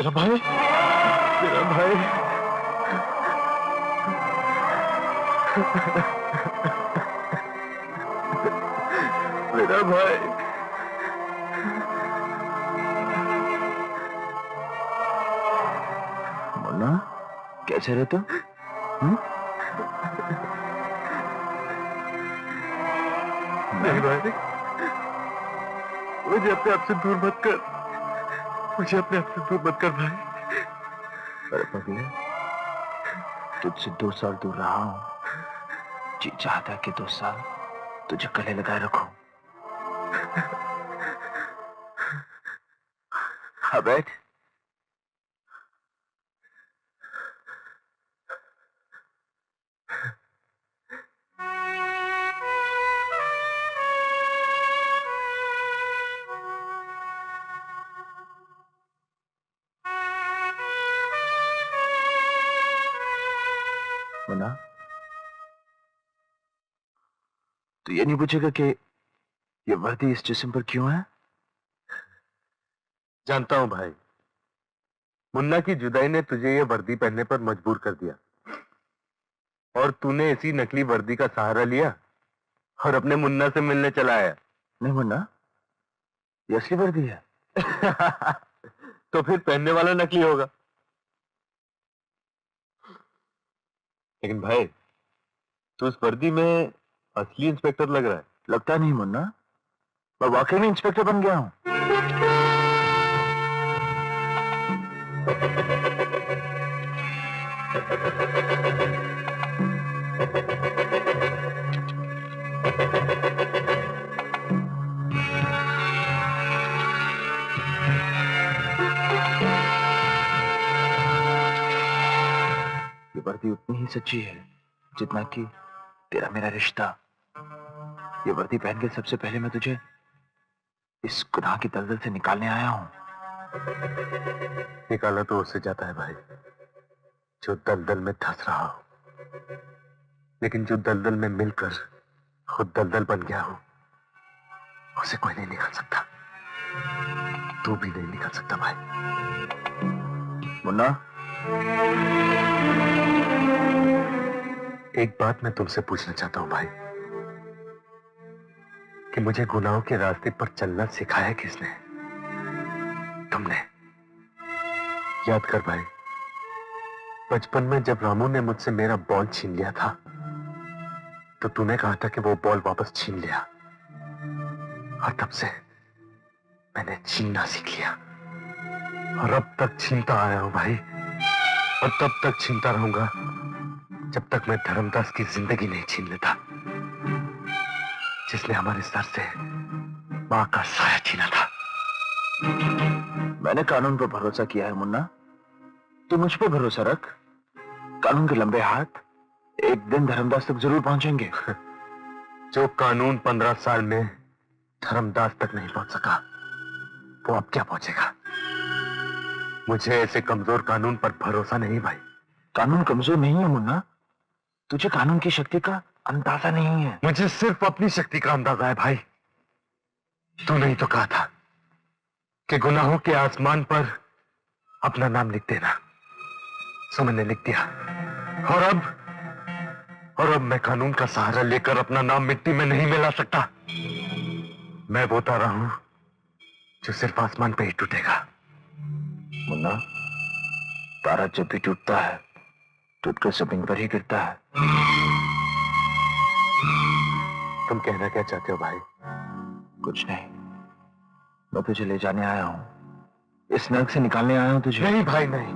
मेरा भाई, मेरा भाई। मेरा भाई। मुन्ना, कैसे रहे तुम? नहीं भाई, मुझे अपने आप से दूर मत कर, मुझे अपने आप से दूर मत कर भाई। अरे पगले, तुझसे 2 साल दूर रहा हूं। जी चाहता कि 2 साल तुझे गले लगाए रखूं। हाँ बैठ। मुन्ना, तो ये नहीं पूछेगा कि ये वर्दी इस जिस्म पर क्यों है? जानता हूं भाई, मुन्ना की जुदाई ने तुझे ये वर्दी पहनने पर मजबूर कर दिया और तूने इसी नकली वर्दी का सहारा लिया और अपने मुन्ना से मिलने चला आया। नहीं मुन्ना, ये असली वर्दी है। तो फिर पहनने वाला नकली होगा। लेकिन भाई, तू उस वर्दी में असली इंस्पेक्टर लग रहा है। लगता नहीं मुन्ना, मैं वाकई में इंस्पेक्टर बन गया हूं। ये वर्दी उतनी ही सच्ची है जितना कि तेरा मेरा रिश्ता। ये वर्दी पहन के सबसे पहले मैं तुझे इस गुनाह की दलदल से निकालने आया हूं। निकाला तो उससे जाता है भाई जो दलदल में धंस रहा हो, लेकिन जो दलदल में मिलकर खुद दलदल बन गया हो, उसे कोई नहीं निकाल सकता। तू भी नहीं निकाल सकता भाई। मुन्ना, एक बात मैं तुमसे पूछना चाहता हूं भाई, कि मुझे गुनाहों के रास्ते पर चलना सिखाया किसने? तुमने। याद कर भाई, बचपन में जब रामू ने मुझसे मेरा बॉल छीन लिया था, तो तूने कहा था कि वो बॉल वापस छीन लिया, और तब से मैंने छीनना सीख लिया और अब तक छीनता आया हूं भाई, और तब तक छीनता रहूंगा जब तक मैं धर्मदास की जिंदगी नहीं छीन लेता, जिसने हमारे सर से मां का साया छीना था। मैंने कानून पर भरोसा किया है मुन्ना, तू मुझ पर भरोसा रख। कानून के लंबे हाथ एक दिन धर्मदास तक जरूर पहुंचेंगे। जो कानून 15 साल में धर्मदास तक नहीं पहुंच सका, वो अब क्या पहुंचेगा? मुझे ऐसे कमजोर कानून पर भरोसा नहीं भाई। कानून कमजोर नहीं है मुन्ना, तुझे कानून की शक्ति का अंदाजा नहीं है। मुझे सिर्फ अपनी शक्ति का अंदाजा है भाई। तूने ही तो कहा था कि गुनाहों के आसमान पर अपना नाम लिख देना, सो मैंने लिख दिया, और अब मैं कानून का सहारा लेकर अपना नाम मिट्टी में नहीं मिला सकता। मैं वो तारा हूं जो सिर्फ आसमान पे ही टूटेगा। मुन्ना, तारा जब भी टूटता है टूटकर जमीन पर ही गिरता है। तुम कहना क्या चाहते हो भाई? कुछ नहीं, मैं तुझे ले जाने आया हूं, इस नर्क से निकालने आया हूं तुझे। नहीं भाई नहीं,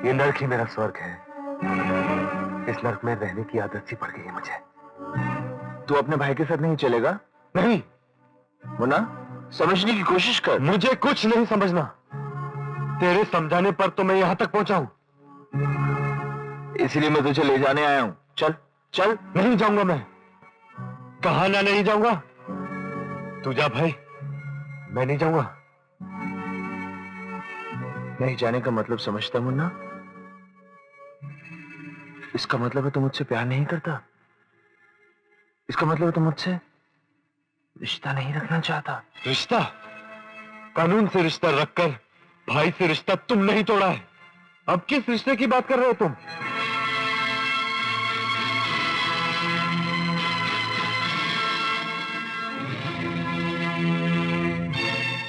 ये नर्क ही मेरा स्वर्ग है। इस नर्क में रहने की आदत सी पड़ गई है मुझे। तू अपने भाई के साथ नहीं चलेगा? नहीं मुन्ना, समझने की कोशिश कर। मुझे कुछ नहीं समझना, तेरे समझाने पर तो मैं यहां तक पहुंचा हूं। इसलिए मैं तुझे ले जाने आया हूं। चल चल। नहीं जाऊंगा मैं। कहा ना नहीं जाऊंगा? तू जा भाई, मैं नहीं जाऊंगा। नहीं जाने का मतलब समझता मुन्ना? इसका मतलब है तुम मुझसे प्यार नहीं करता, इसका मतलब है तुम मुझसे रिश्ता नहीं रखना चाहता। रिश्ता? कानून से रिश्ता रखकर भाई से रिश्ता तुम नहीं तोड़ा है। अब किस रिश्ते की बात कर रहे हो तुम?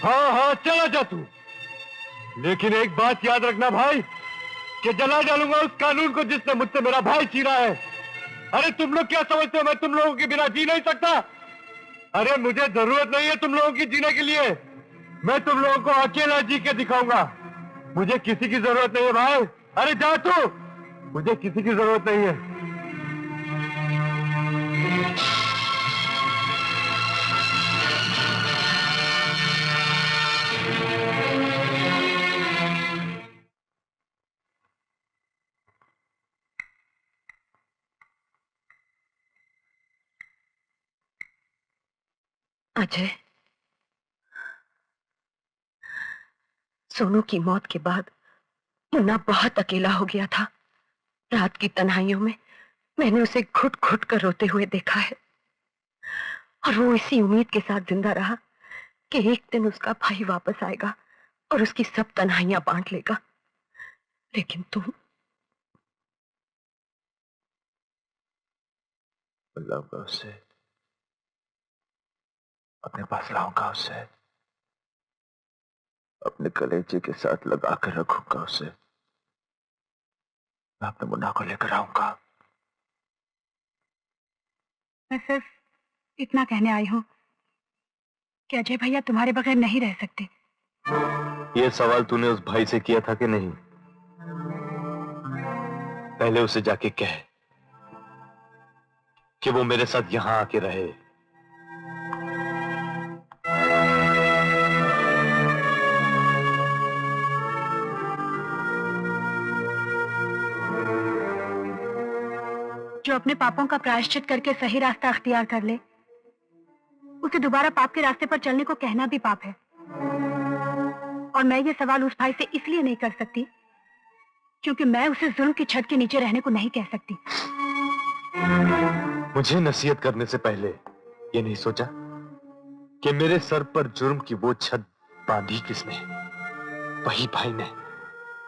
हाँ हाँ चला जा तू, लेकिन एक बात याद रखना भाई कि जला डालूंगा उस कानून को जिसने मुझसे मेरा भाई छीना है। अरे तुम लोग क्या समझते हो मैं तुम लोगों के बिना जी नहीं सकता? अरे मुझे जरूरत नहीं है तुम लोगों की जीने के लिए, मैं तुम लोगों को अकेला जी के दिखाऊंगा। मुझे किसी की जरूरत नहीं है भाई। अरे जा तू, मुझे किसी की जरूरत नहीं है। अजय, सोनू की मौत के बाद मुन्ना बहुत अकेला हो गया था। रात की तन्हाइयों में मैंने उसे घुट घुट कर रोते हुए देखा है, और वो इसी उम्मीद के साथ जिंदा रहा कि एक दिन उसका भाई वापस आएगा और उसकी सब तन्हाइयां बांट लेगा। लेकिन तुम लाऊंगा उसे, अपने पास लाऊंगा उसे, अपने कलेजे के साथ लगा कर रखूंगा उसे। मैं अपने मुन्ना को लेकर आऊंगा। मैं सिर्फ इतना कहने आई हूं कि अजय भैया तुम्हारे बगैर नहीं रह सकते। ये सवाल तूने उस भाई से किया था कि नहीं? पहले उसे जाके कह कि वो मेरे साथ यहां आके रहे। जो अपने पापों का प्रायश्चित करके सही रास्ता अख्तियार कर ले, उसे दोबारा पाप के रास्ते पर चलने को कहना भी पाप है। और मैं ये सवाल उस भाई से इसलिए नहीं कर सकती क्योंकि मैं उसे जुल्म की छत के नीचे रहने को नहीं कह सकती। मुझे नसीहत करने से पहले ये नहीं सोचा कि मेरे सर पर जुर्म की वो छत बांधी किसने? वही भाई ने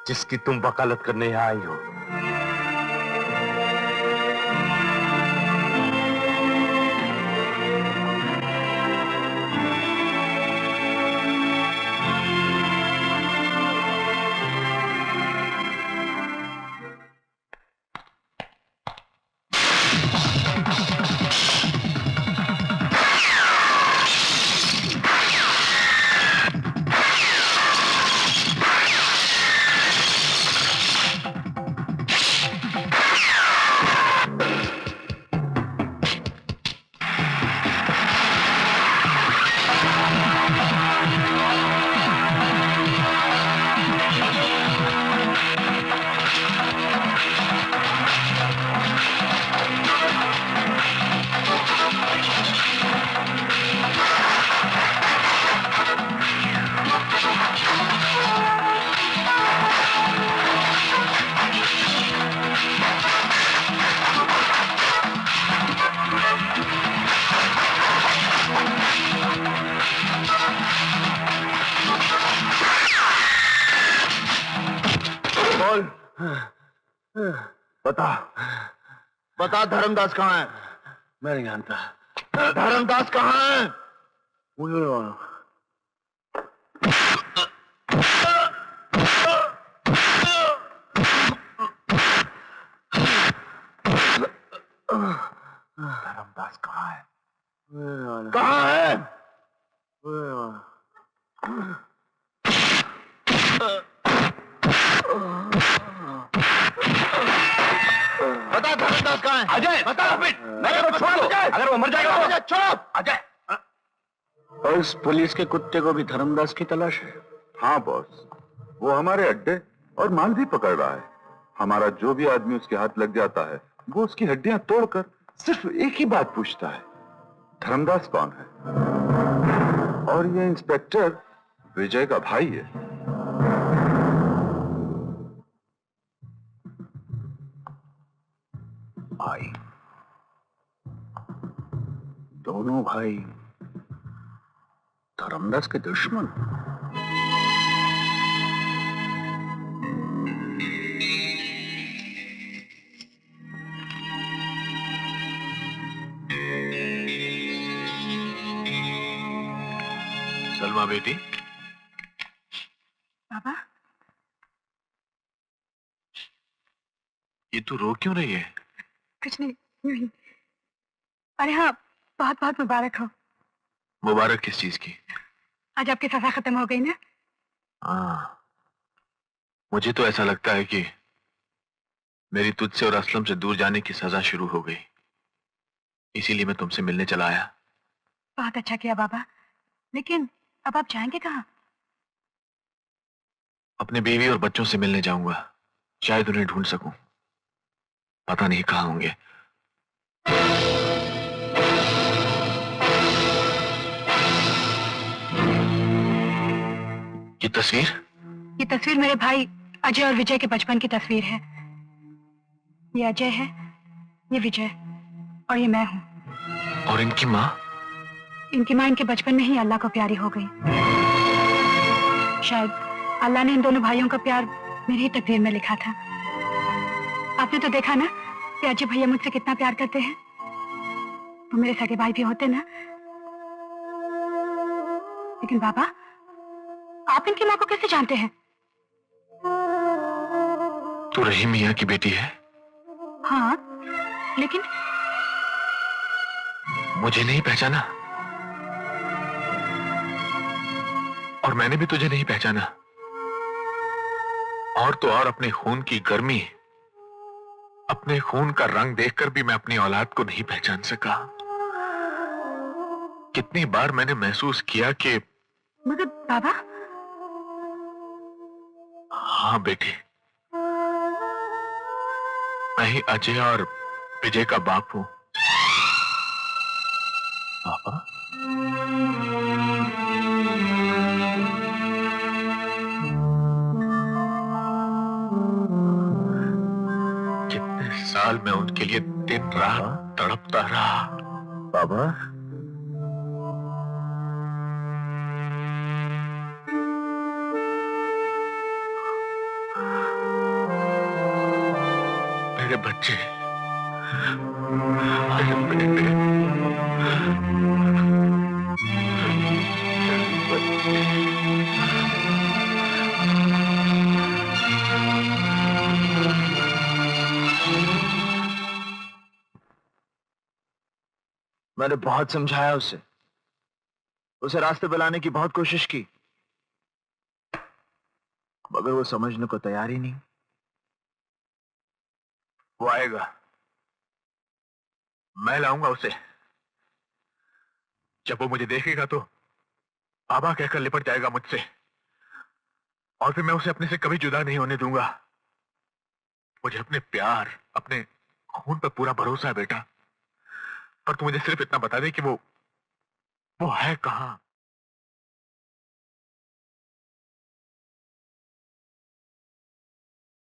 जिसकी तुम वकालत करने यहां आई हो। बता, बता धर्मदास कहाँ है? मैं नहीं जानता। धर्मदास कहाँ है? धर्मदास कहाँ है? कहाँ है? बता धर्मदास कहाँ है? अजय बता मैं छोड़ दो, अगर वो मर जाएगा तो छोड़। अजय। और इस पुलिस के कुत्ते को भी धर्मदास की तलाश है? हाँ बॉस, वो हमारे अड्डे और माल भी पकड़ रहा है। हमारा जो भी आदमी उसके हाथ लग जाता है वो उसकी हड्डियां तोड़कर सिर्फ एक ही बात पूछता है, धर्मदास कौन है? और ये इंस्पेक्टर विजय का भाई है। भाई, दोनों भाई धर्मदास के दुश्मन। माँ बेटी। पापा, ये तू रो क्यों रही है? कुछ नहीं, यूं ही। अरे हाँ, बहुत बहुत मुबारक हो। मुबारक किस चीज की? आज आपकी सजा खत्म हो गई ना। हाँ, मुझे तो ऐसा लगता है कि मेरी तुझसे और असलम से दूर जाने की सजा शुरू हो गई, इसीलिए मैं तुमसे मिलने चला आया। बहुत अच्छा किया बाबा, लेकिन अब आप जाएंगे कहाँ? अपने बीवी और बच्चों से मिलने जाऊंगा, शायद उन्हें ढूंढ सकूं, पता नहीं कहाँ होंगे। ये तस्वीर? ये तस्वीर मेरे भाई अजय और विजय के बचपन की तस्वीर है। ये अजय है, ये विजय, और ये मैं हूँ। और इनकी माँ? इनकी माँ इनके बचपन में ही अल्लाह को प्यारी हो गई। शायद अल्लाह ने इन दोनों भाइयों का प्यार मेरी ही तकदीर में लिखा था। आपने तो देखा ना कि अजय भैया मुझसे कितना प्यार करते हैं। वो मेरे सगे भाई भी होते ना। लेकिन बाबा, आप इनकी माँ को कैसे जानते हैं? तू रहीम मियाँ की बेटी है? हाँ, लेकिन मुझे नहीं पहचाना? और मैंने भी तुझे नहीं पहचाना। और तो और अपने खून की गर्मी, अपने खून का रंग देखकर भी मैं अपनी औलाद को नहीं पहचान सका। कितनी बार मैंने महसूस किया कि मगर बाबा, हाँ बेटी, मैं ही अजय और विजय का बाप हूं। पापा? कितने साल मैं उनके लिए दिन रात तड़पता रहा। बाबा, मेरे बच्चे, मेरे बेटे, मैंने बहुत समझाया उसे रास्ते पे लाने की बहुत कोशिश की, मगर वो समझने को तैयार ही नहीं। वो आएगा, मैं लाऊंगा उसे। जब वो मुझे देखेगा तो बाबा कहकर लिपट जाएगा मुझसे, और फिर मैं उसे अपने से कभी जुदा नहीं होने दूंगा। मुझे अपने प्यार, अपने खून पर पूरा भरोसा है बेटा। पर तू मुझे सिर्फ इतना बता दे कि वो है कहां।